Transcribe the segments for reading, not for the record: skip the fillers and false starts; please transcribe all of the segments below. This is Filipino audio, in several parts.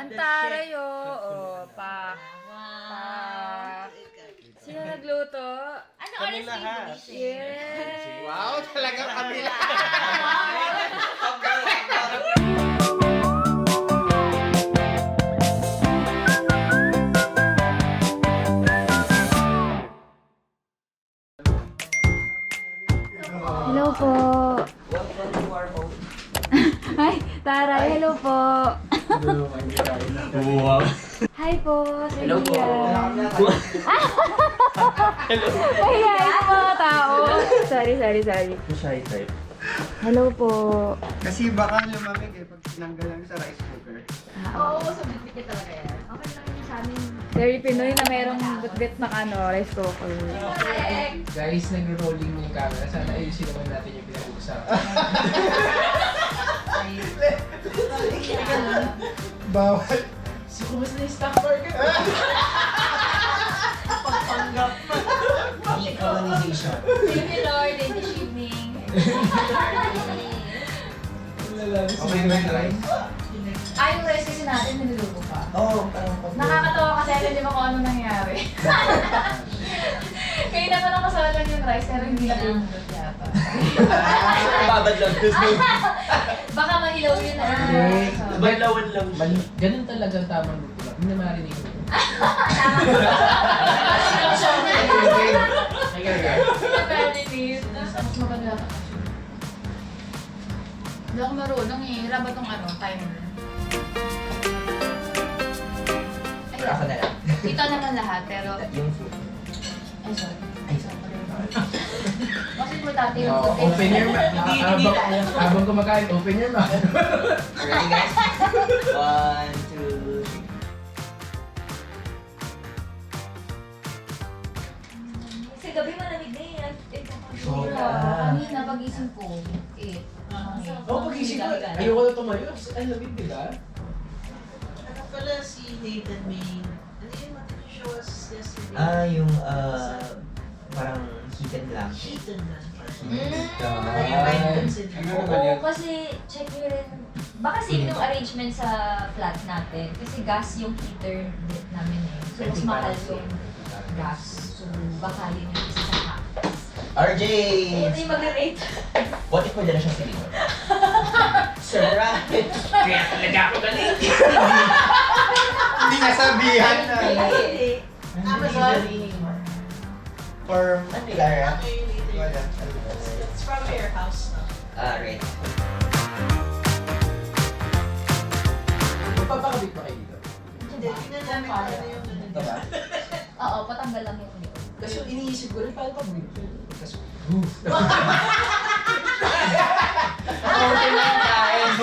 Ang taray oh. Pa. Sino nagluto? Ano Kami oras lahat. ginising? Yes. Wow, talaga kami lahat. Hello po. Hi, Taray. Hello po. Wow. Hi po. Hello po. Mahihayin po mga tao. Sorry. Shy type. Hello po. Kasi baka lumamig eh pag tinanggal lang sa rice cooker. Oo, submit ka talaga yan. Okay lang yun sa amin. Very Pinoy na merong bit na rice cooker. Correct! Guys, nag-rolling yung camera. Sana ayusin naman natin yung pinag-uusapan. Bawal. So, kumusta na yung stock market? Pagpanggap pa. Decolonization. Thank you, Lord, in this evening. Okay na yung rice? Yung rice kasi natin, niluluto pa. Oo, parang Nakakatawa kasi alam di ba kung ano nangyari. Kaya naman ako sa lang yung rice, pero hindi na pinulot yata. Babad lang. Baka mahilaw yun na. Balawan lang siya. Ganun talaga ang tamang luto lang. Hindi na marinig ko. Mas maganda ka. Hindi ako marunong eh. Hira ba tong timer? Ako na lang. Ito naman lahat, pero... Yung food. Ay, sorry. Mas importante yung food. Open your mouth. Habang kumakain, open your mouth. Ready guys? 1, 2, 3. Kasi gabi malamig na yan. Sobra. Kanina pag-ising ko, Oo, pag-isip ko. Ayoko na tumayo. Ang lamig, di ba? Ano pala si Nathan May? Ano yung mga show us yesterday? Yung parang hidden lang. Heaton na. Ay. Oo, kasi check nyo rin. Baka same yung arrangement sa flat natin. Kasi gas yung heater namin eh. So, mas mahal yung gas. So, baka yun yung isa sa hacks. RJ! Ito yung mag-rate. What if pwede na siya silino? Surprise! Kaya talaga ako galing. Hindi nasabihan na. Amazon? Or Lara? Okay, later. Wala. It's from your house now. Right. Magpapakabit pa kayo dito. Hindi, tingnan namin kung ano yung Ito ba? Oo, patanggal lang yung ulit. Kasi iniisip ko rin, paano pag kasi, Okay na yung kain.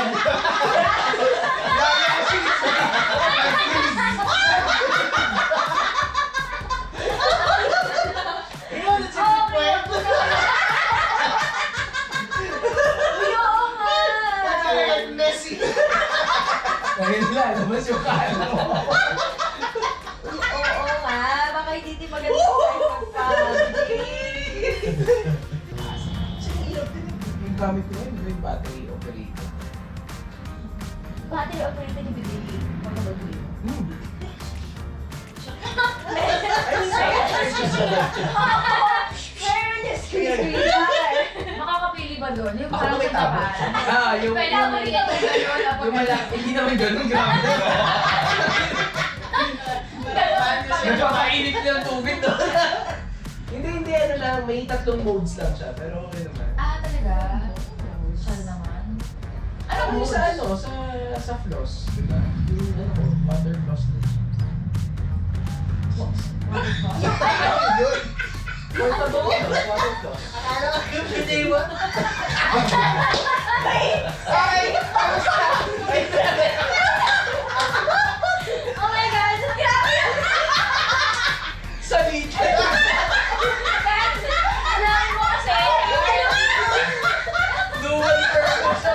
Messy. Dahil lang, labas yung kain mo. Oo nga, baka hindi maganda tayo magpapagod. Yung gamit ko ngayon, yung battery operated. Battery operated yung bibili. Magpapagod. Meron yung screen. Makakapili ba doon? Yung Ako parang may sa tablet. Japan. Yung Pwede ako rin yung gano'n. yung malaki, hindi naman ganun, grabe. Nagpapakainit ng tubig doon. Hindi, ano lang, may 3 modes lang siya, pero okay naman. Ah, talaga? Sal naman. Ano mo sa sa floss, di ba? Yung water floss din siya. Portable, water floss. Hindi ba? Oh my God! Grabe! Sa litre! Alam mo kasi, Dual purpose.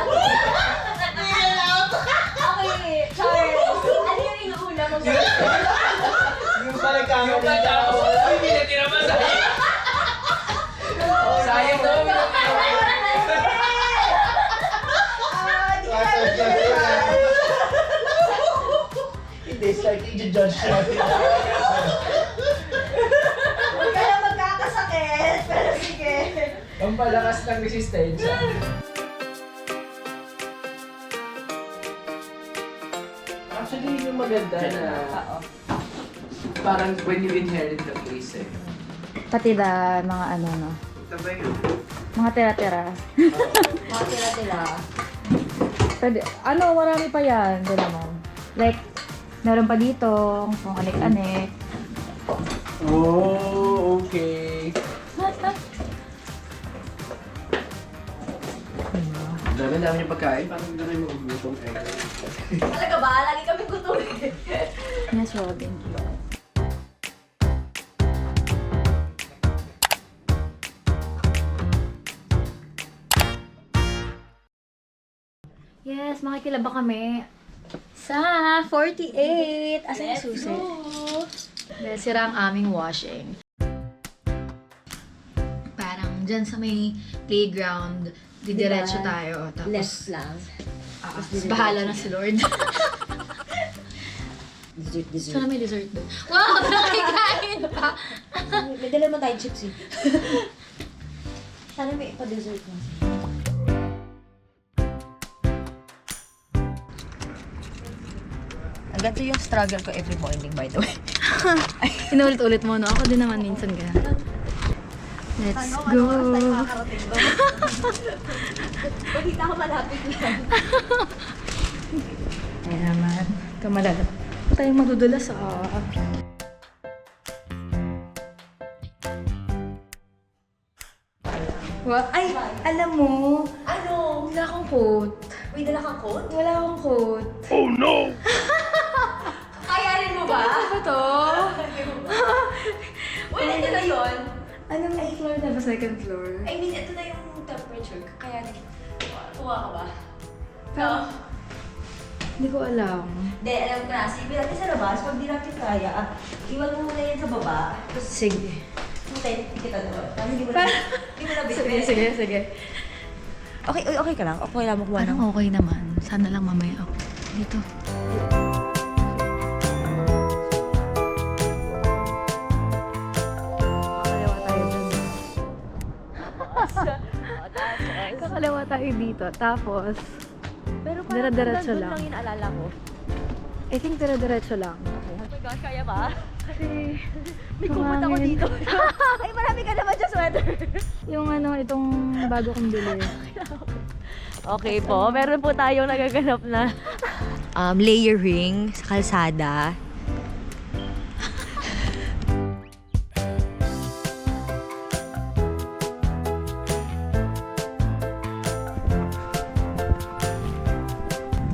okay, Charles, ano yung inuuna mo sa Yung pala kami Yung pala ako, uy, hindi na tinaman sa sayang daw. start i-judge natin. Huwag ka na magkakasakit, pero sige. Ang palakas ng resistensya. Actually, yun yung maganda na parang when you inherit the place eh. Pati da, mga ano, no? Sabay yun. Mga tira-tira. Mga tira-tira. Pwede, ano, marami pa yan. Di naman. Like, meron pa dito, kung anik-anik. Oh, okay. Dami yung pagkain, parang hindi na kayo mag-gutom eh. Talaga ba? Lagi kami gutom eh. Yes, well, thank you. Yes, makikilaba kami sa 48. Asan yung susi? Dahil sira ang aming washing. Parang dyan sa may playground, didiretso tayo. Tapos, Left lang. bahala na si Lord. Dessert. Sana may dessert doon. Wow! Nakikain pa! May dala mo tayong chips eh. Sana may pa-dessert mo. Ang ganito yung struggle ko every morning, by the way. Inulit-ulit mo, no? Ako din naman minsan ganyan. Let's go! Pagkita ko malapit lang. Ayan naman. Kamalala. Tayong madudulas, Ay! Alam mo, Ano? wala akong coat. May dala kang coat? Wala akong coat. Kayanin mo ba? Ano ba to? Wala, ito na yun. Anong floor na ba? Second floor? I mean, ito na yung temperature. Kayanin. Tuwa ka ba? Pero, hindi ko alam. Hindi, alam ko na. Sige natin sa labas. Pag di natin kaya, iwan mo muna yan sa baba. Tapos, Sige. hindi kita naman. Parang hindi mo na Sige, sige, sige. Okay ka lang? Okay lang makuha ng... Parang okay naman. Sana lang mamaya ako. Dito. Kakalawa tayo dun. Kakalawa tayo dito. Tapos, Pero Dire-diretso lang. lang yung alala ko. I think dire-diretso lang. Oh my God, kaya ba? Kasi, May kumot ako hangin. dito. Ay, marami ka naman sa sweater. Yung ano, itong bago kong bili. Okay po, meron po tayong nagaganap na layering sa kalsada.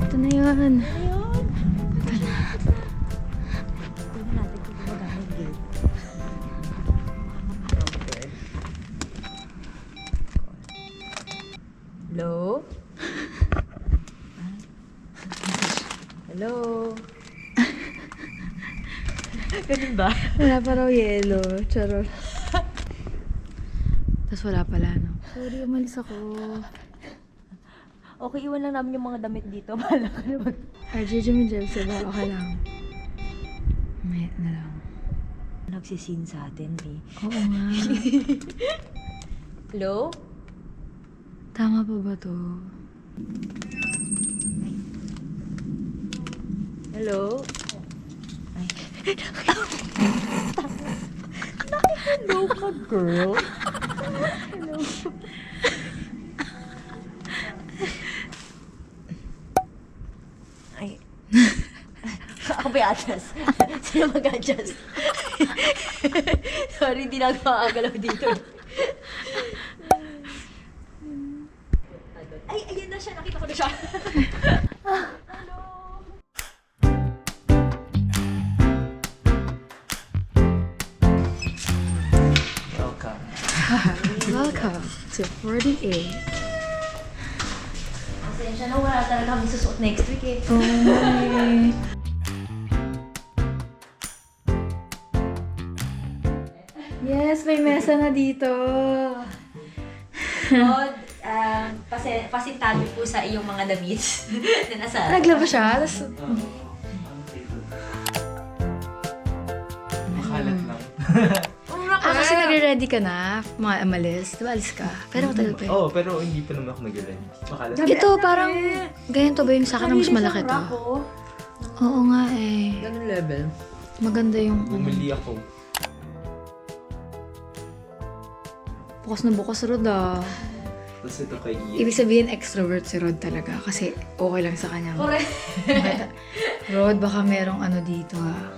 Ito na yun. Hello? Hello? Ganun ba? Wala pa raw yelo. Charot. Tapos wala pala, no? Sorry, umalis ako. Okay, iwan lang namin yung mga damit dito. Bahala ka na mag... RJ, Jimmy ba? Okay lang. May na lang. Nagsisin sa atin, eh. Oo nga. Hello? Tama pa ba to? Hello? Ay. Hello ka, girl. Hello. Ay. Ako ba i-adjust? Sino mag-adjust? Sorry, hindi na ako makakagalaw dito. Ay, ayun na siya. Nakita ko na siya. Welcome. Welcome to 48. Pasensya na, wala talaga kami susuot next week eh. Oh my. Yes, may mesa na dito. God, pasintabi po sa iyong mga damit na nasa... Naglaba siya. Tapos, Kasi nagre-ready ka na, umalis. Diba alis ka? Pero matagal pa yun. Oo, pero hindi pa naman ako nag-ready. Makala. Ito parang, ganyan to ba yung sa akin na mas malaki to? Oo nga eh. Ganun level. Maganda yung, Bumili ako. bukas na bukas Rod ah. Tapos ito kay Ian. Ibig sabihin extrovert si Rod talaga kasi okay lang sa kanya. Correct. Rod, baka merong ano dito ah.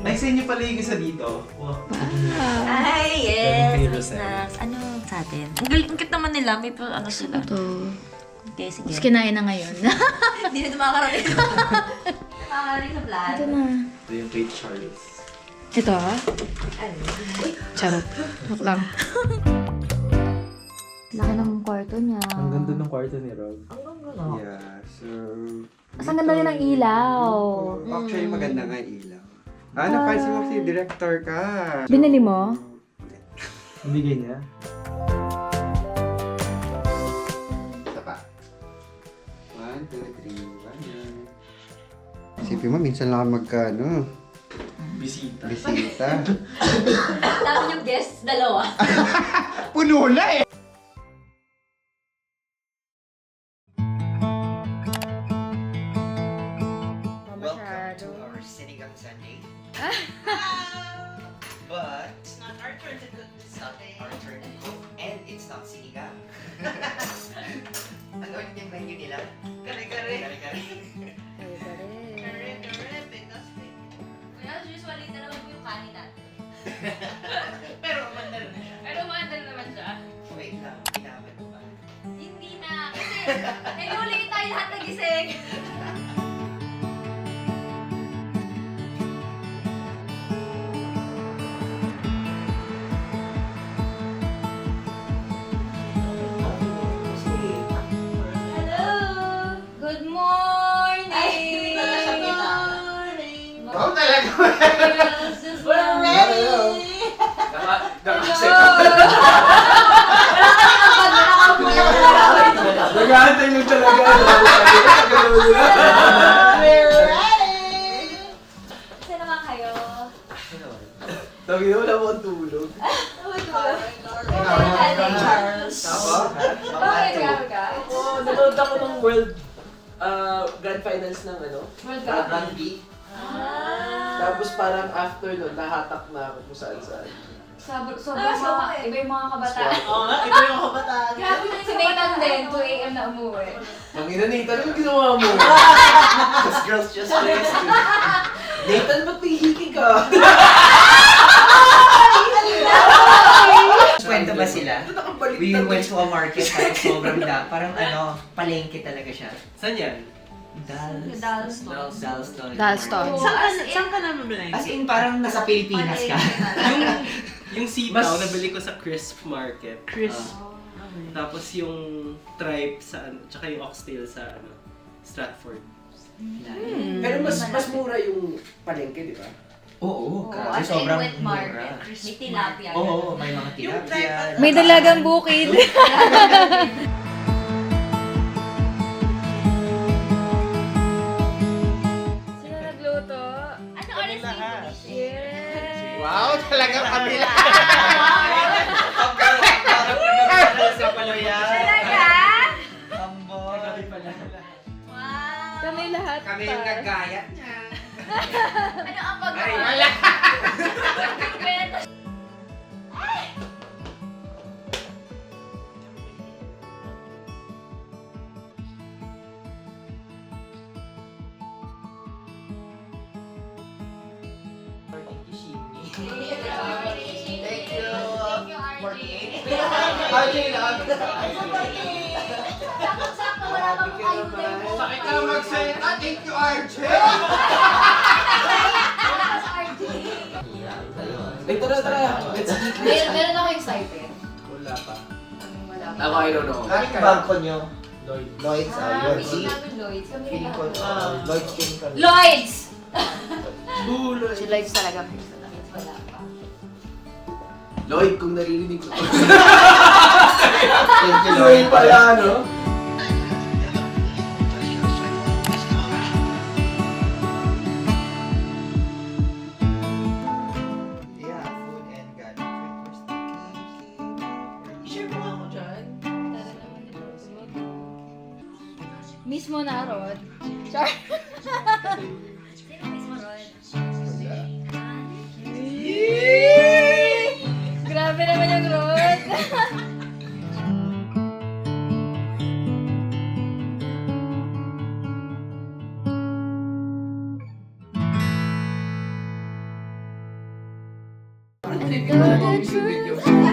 Ay, sa inyo pala yung isa dito. Wow. Ay, Galing kay yes. Rosel. Snacks. Ano sa atin? Ang galing ang cute naman nila. May ano sila. Ito. Okay, sige. Tapos kinain na ngayon. Hindi na makakarating. Makakarating sa plan. Ito na. Ito yung kay Charles. Ito ah. Charot. Joke lang. Laki ng kwarto niya. Ang ganda ng kwarto ni Rob. Ang ganda. Yeah, so... Mas ang ganda rin ng ilaw. Actually, maganda nga yung ilaw. Ah, napansin mo si director ka. Binili mo? Bigay niya. Isa pa. 1, 2, 3, 1. Isipin mo, minsan lang magkano. Bisita. Bisita. Tapos yung guests, dalawa. Puno na eh! Welcome to our Sinigang Sunday. But It's not our turn to cook this it's not Sunday. our turn to cook and it's not sinigang. Ano yung menu nila? Kare-kare. Kare-kare. Kare-kare, pinastik. Usually, dalawa po yung kanin natin. Pero umandar na siya. Pero maandal naman siya. Wait lang, kailangan mo ba? Hindi na. Kasi, naguli tayo lahat nagising. Hello! Good morning! Ay, nasa gitna. Ikaw talaga! Girls, just We're ready! Nag-aantay lang talaga. We're ready! Saan naman kayo? Sabi na wala mo ang tulog. Charles. Bakit ka? Oo, nanood ako ng World Grand Finals ng ano, World Cup. rugby. Ah. Tapos parang after nun, nahatak na ako kung saan saan. Sobrang mga, iba yung mga kabataan. Oo nga, ito yung kabataan. Grabe na si Nathan din, 2 a.m. na umuwi. Pangina, Nathan, anong ginawa mo? Just girls just friends. Nathan, ba't pihiki ka? Kwento ba sila? Nakabalik We na went to a market, sobrang parang ano, palengke talaga siya. Saan yan? Dalston. Dalston. Saan ka naman ba As in, parang nasa Pilipinas ka. Yung sitaw, nabili ko sa Crisp Market. Tapos yung tripe sa tsaka yung oxtail sa Stratford. Pero mas mura yung palengke, di ba? Oo, grabe, as in sobrang wet market. mura. May tilapia. Oo, may mga Yung type tilapia. May dalagang bukid. Sino nagluto? Ano oras na? Yes! Wow, talagang kabila! Sa paloya. Talaga? Ambon. Wow! Kami lahat Kami yung naggayat niya. Ano ang paggawa? Ay, wala! Kwento. Thank you. 48. RJ lang. Sakto-sakto, wala bang ayun. Sakit na magsalita. Thank you, RJ! Wala ka sa RJ. Ay, tara. Let's eat. Meron ako excited. Wala pa. Wala Ako, I don't know. Ano yung bangko nyo? Lloyd. Lloyd's, Lloyd's. Feeling namin Lloyds. Kami Feeling ko, lahat. Lloyd's feeling ko. Lloyds! Lloyd. Si Lloyds talaga. Wala pa. Lloyd, kung naririnig ko. Thank you, Lloyd Lloyd. pala, no? Mismo na, Rod. Char. Sino mismo, Rod? Grabe naman yung Rod. Parang trippy pa lang yung music video.